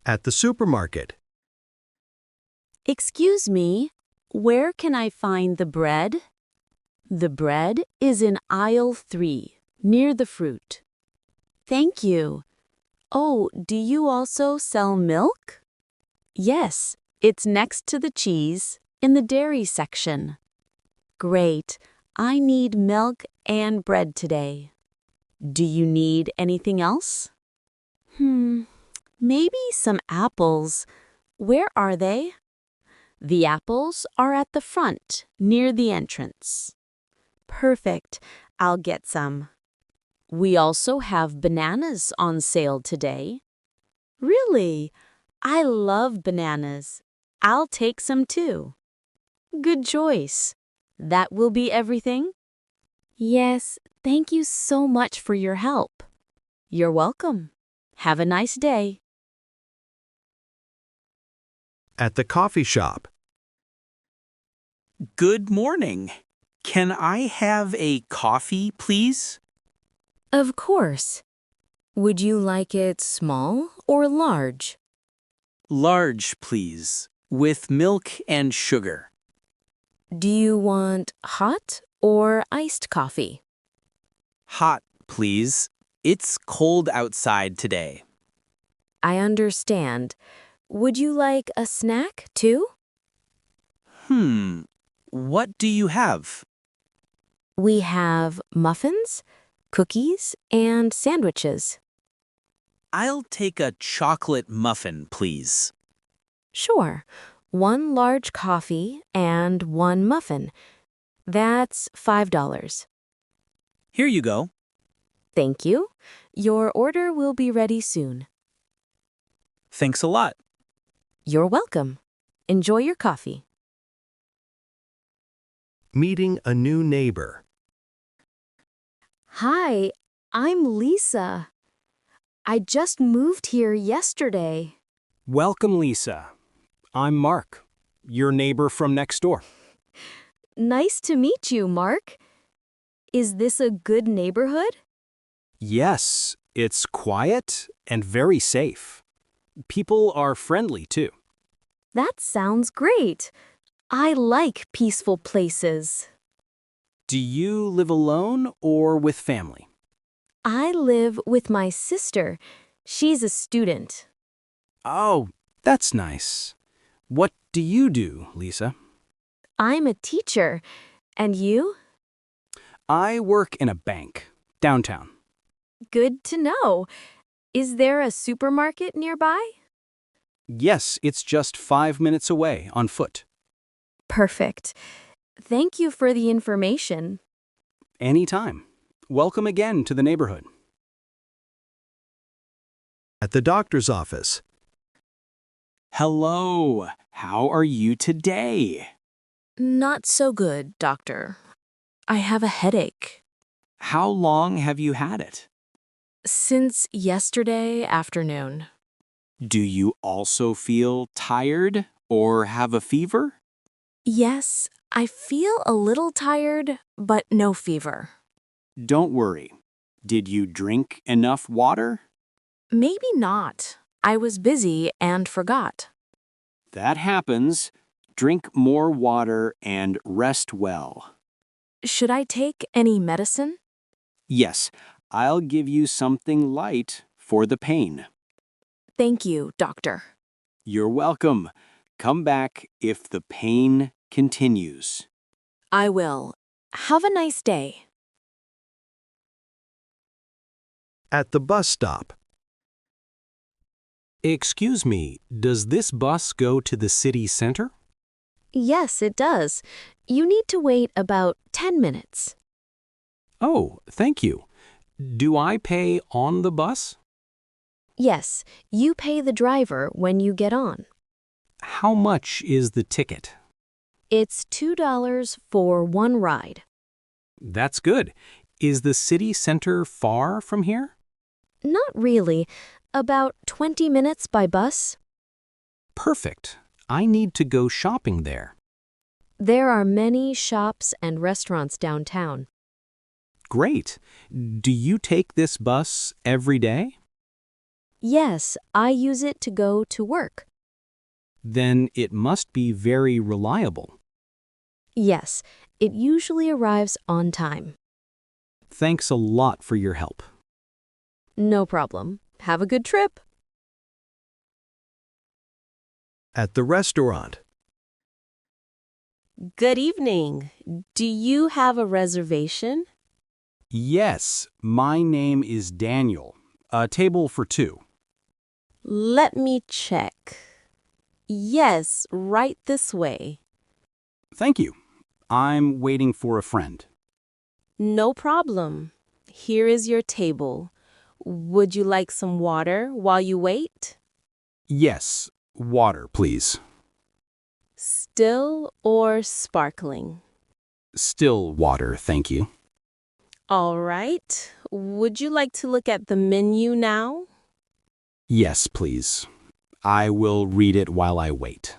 At the supermarket. Excuse me, where can I find the bread? The bread is in aisle 3, near the fruit. Thank you. Oh, do you also sell milk? Yes, it's next to the cheese, in the dairy section. Great, I need milk and bread today. Do you need anything else? Maybe some apples. Where are they? The apples are at the front, near the entrance. Perfect, I'll get some. We also have bananas on sale today. Really? I love bananas. I'll take some too. Good choice. That will be everything? Yes, thank you so much for your help. You're welcome. Have a nice day. At the coffee shop. Good morning. Can I have a coffee, please? Of course. Would you like it small or large? Large, please, with milk and sugar. Do you want hot or iced coffee? Hot, please. It's cold outside today. I understand. Would you like a snack too? What do you have? We have muffins, cookies, and sandwiches. I'll take a chocolate muffin, please. Sure. 1 large coffee and 1 muffin. That's $5. Here you go. Thank you. Your order will be ready soon. Thanks a lot. You're welcome. Enjoy your coffee. Meeting a new neighbor. Hi, I'm Lisa. I just moved here yesterday. Welcome, Lisa. I'm Mark, your neighbor from next door. Nice to meet you, Mark. Is this a good neighborhood? Yes, it's quiet and very safe. People are friendly, too. That sounds great. I like peaceful places. Do you live alone or with family? I live with my sister. She's a student. Oh, that's nice. What do you do, Lisa? I'm a teacher. And you? I work in a bank, downtown. Good to know. Is there a supermarket nearby? Yes, it's just 5 minutes away on foot. Perfect. Thank you for the information. Anytime. Welcome again to the neighborhood. At the doctor's office. Hello. How are you today? Not so good, doctor. I have a headache. How long have you had it? Since yesterday afternoon. Do you also feel tired or have a fever? Yes, I feel a little tired, but no fever. Don't worry. Did you drink enough water? Maybe not. I was busy and forgot. That happens. Drink more water and rest well. Should I take any medicine? Yes, I'll give you something light for the pain. Thank you, doctor. You're welcome. Come back if the pain continues. I will. Have a nice day. At the bus stop. Excuse me, does this bus go to the city center? Yes, it does. You need to wait about 10 minutes. Oh, thank you. Do I pay on the bus? Yes, you pay the driver when you get on. How much is the ticket? It's $2 for one ride. That's good. Is the city center far from here? Not really. About 20 minutes by bus. Perfect. I need to go shopping there. There are many shops and restaurants downtown. Great. Do you take this bus every day? Yes, I use it to go to work. Then it must be very reliable. Yes, it usually arrives on time. Thanks a lot for your help. No problem. Have a good trip. At the restaurant. Good evening. Do you have a reservation? Yes, my name is Daniel. A table for two. Let me check. Yes, right this way. Thank you. I'm waiting for a friend. No problem. Here is your table. Would you like some water while you wait? Yes, water, please. Still or sparkling? Still water, thank you. All right. Would you like to look at the menu now? Yes, please. I will read it while I wait.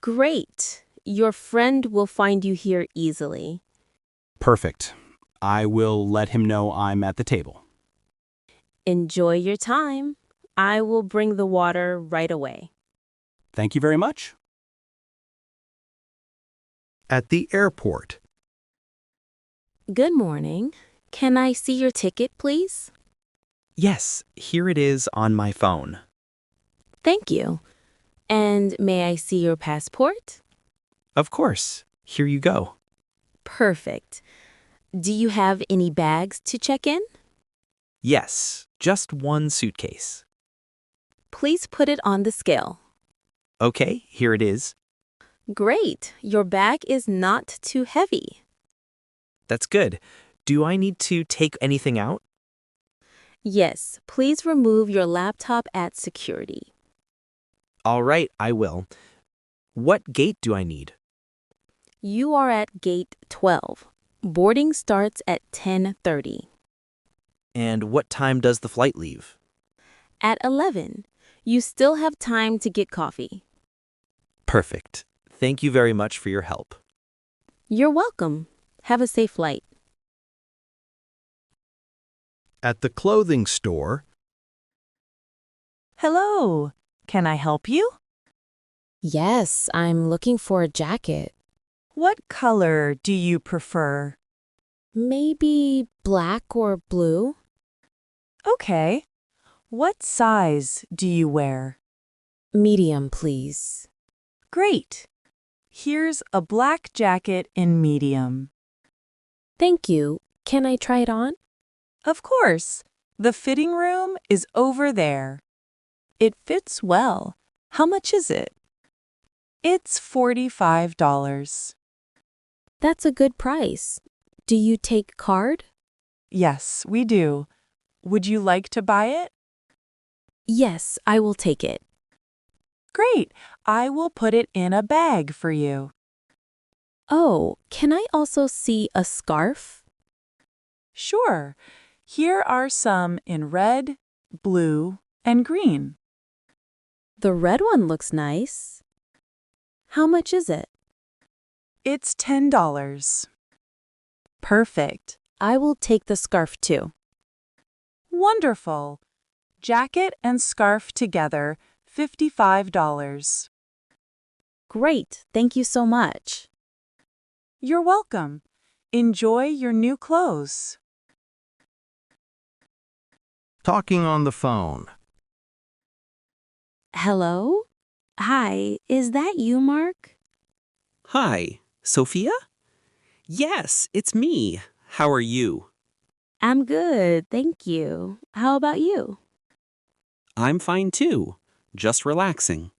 Great. Your friend will find you here easily. Perfect. I will let him know I'm at the table. Enjoy your time. I will bring the water right away. Thank you very much. At the airport. Good morning. Can I see your ticket, please? Yes, here it is on my phone. Thank you. And may I see your passport? Of course. Here you go. Perfect. Do you have any bags to check in? Yes, just one suitcase. Please put it on the scale. Okay, here it is. Great. Your bag is not too heavy. That's good. Do I need to take anything out? Yes, please remove your laptop at security. All right, I will. What gate do I need? You are at gate 12. Boarding starts at 10:30. And what time does the flight leave? At 11. You still have time to get coffee. Perfect. Thank you very much for your help. You're welcome. Have a safe flight. At the clothing store. Hello. Can I help you? Yes, I'm looking for a jacket. What color do you prefer? Maybe black or blue? Okay. What size do you wear? Medium, please. Great. Here's a black jacket in medium. Thank you. Can I try it on? Of course. The fitting room is over there. It fits well. How much is it? It's $45. That's a good price. Do you take card? Yes, we do. Would you like to buy it? Yes, I will take it. Great. I will put it in a bag for you. Oh, can I also see a scarf? Sure. Here are some in red, blue, and green. The red one looks nice. How much is it? It's $10. Perfect. I will take the scarf too. Wonderful. Jacket and scarf together, $55. Great. Thank you so much. You're welcome. Enjoy your new clothes. Talking on the phone. Hello? Hi, is that you, Mark? Hi, Sophia? Yes, it's me. How are you? I'm good, thank you. How about you? I'm fine too. Just relaxing.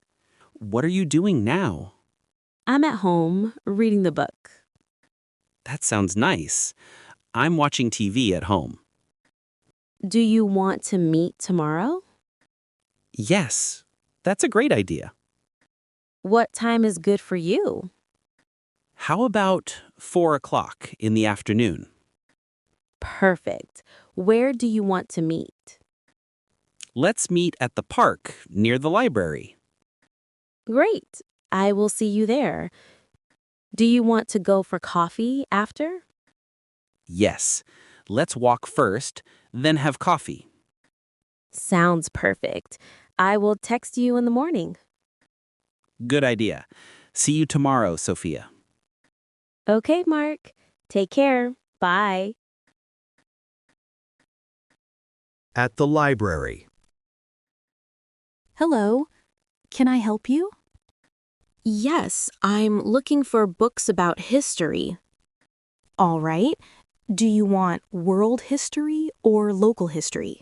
What are you doing now? I'm at home, reading the book. That sounds nice. I'm watching TV at home. Do you want to meet tomorrow? Yes, that's a great idea. What time is good for you? How about 4 o'clock in the afternoon? Perfect. Where do you want to meet? Let's meet at the park near the library. Great. I will see you there. Do you want to go for coffee after? Yes, let's walk first, then have coffee. Sounds perfect. I will text you in the morning. Good idea. See you tomorrow, Sophia. Okay, Mark. Take care. Bye. At the library. Hello. Can I help you? Yes, I'm looking for books about history. All right. Do you want world history or local history?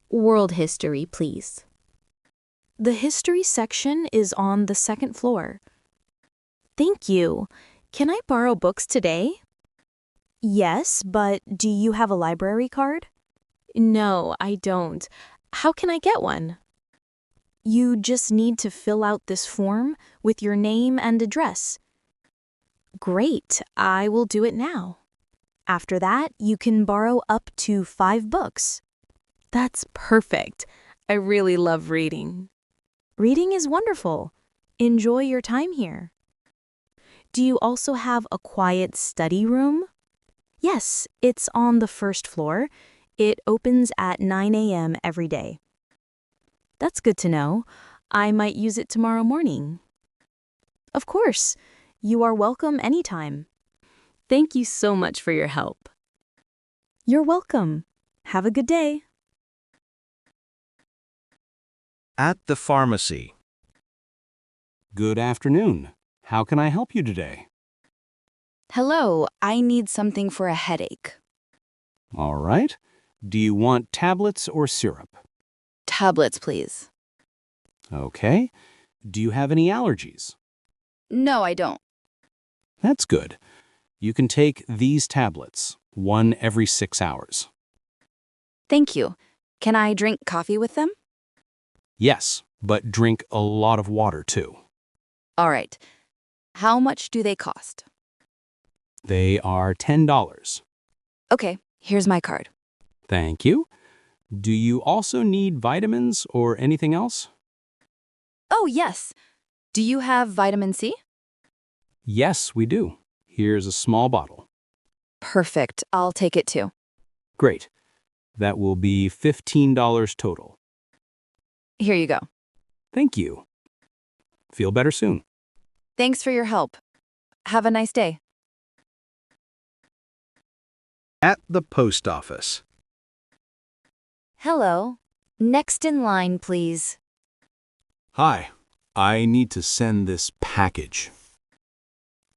World history, please. The history section is on the second floor. Thank you. Can I borrow books today? Yes, but do you have a library card? No, I don't. How can I get one? You just need to fill out this form with your name and address. Great, I will do it now. After that, you can borrow up to 5 books. That's perfect. I really love reading. Reading is wonderful. Enjoy your time here. Do you also have a quiet study room? Yes, it's on the first floor. It opens at 9 a.m. every day. That's good to know. I might use it tomorrow morning. Of course. You are welcome anytime. Thank you so much for your help. You're welcome. Have a good day. At the pharmacy. Good afternoon. How can I help you today? Hello, I need something for a headache. All right. Do you want tablets or syrup? Tablets, please. Okay. Do you have any allergies? No, I don't. That's good. You can take these tablets, one every 6 hours. Thank you. Can I drink coffee with them? Yes, but drink a lot of water too. All right. How much do they cost? They are $10. Okay, here's my card. Thank you. Do you also need vitamins or anything else? Oh, yes. Do you have vitamin C? Yes, we do. Here's a small bottle. Perfect. I'll take it too. Great. That will be $15 total. Here you go. Thank you. Feel better soon. Thanks for your help. Have a nice day. At the post office. Hello. Next in line, please. Hi, I need to send this package.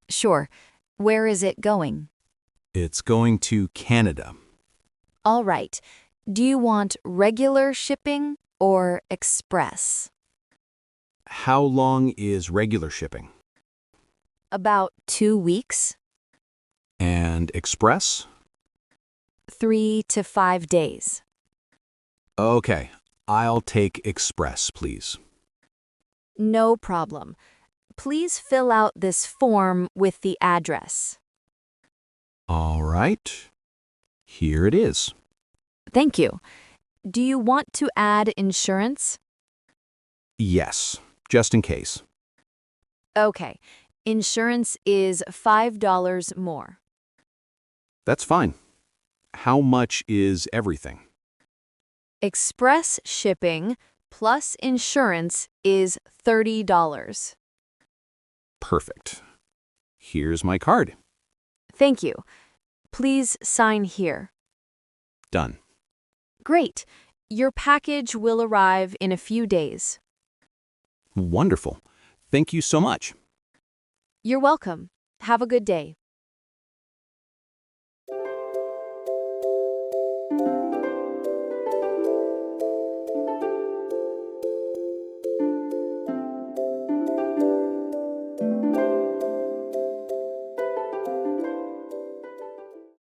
Sure. Where is it going? It's going to Canada. All right. Do you want regular shipping or express? How long is regular shipping? About 2 weeks. And express? 3 to 5 days. Okay, I'll take express, please. No problem. Please fill out this form with the address. All right. Here it is. Thank you. Do you want to add insurance? Yes, just in case. Okay. Insurance is $5 more. That's fine. How much is everything? Express shipping plus insurance is $30. Perfect. Here's my card. Thank you. Please sign here. Done. Great. Your package will arrive in a few days. Wonderful. Thank you so much. You're welcome. Have a good day.